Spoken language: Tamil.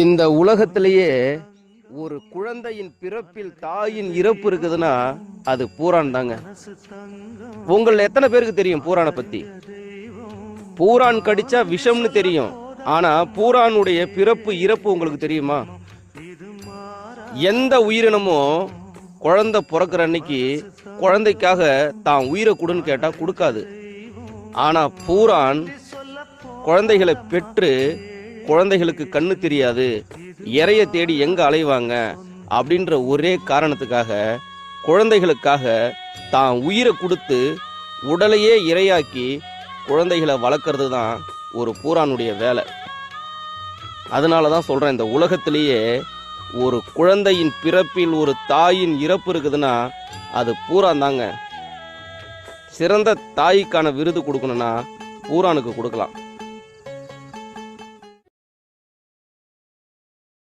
இந்த உலகத்திலேயே ஒரு குழந்தையின் பிறப்பில் தாயின் இறப்பு இருக்குதுன்னா அது பூரான் தாங்க. உங்கள் எத்தனை பேருக்கு தெரியும் பூரானை பத்தி? பூரான் கடிச்சா விஷம்னு தெரியும், ஆனா பூரானுடைய பிறப்பு இறப்பு உங்களுக்கு தெரியுமா? எந்த உயிரினமும் குழந்தை பிறக்கிற அன்னைக்கு குழந்தைக்காக தான் உயிரை கொடுன்னு கேட்டா கொடுக்காது. ஆனா பூரான் குழந்தைகளை பெற்று குழந்தைகளுக்கு கண்ணு தெரியாது, இறைய தேடி எங்க அலைவாங்க அப்படின்ற ஒரே காரணத்துக்காக குழந்தைகளுக்காக தான் உயிரை கொடுத்து உடலையே இரையாக்கி குழந்தைகளை வளர்க்கறது தான் ஒரு பூரானுடைய வேலை. அதனால தான் சொல்றேன், இந்த உலகத்திலேயே ஒரு குழந்தையின் பிறப்பில் ஒரு தாயின் இறப்பு இருக்குதுன்னா அது பூரான் தாங்க. சிறந்த தாய்க்கான விருது கொடுக்கணும்னா பூரானுக்கு கொடுக்கலாம்.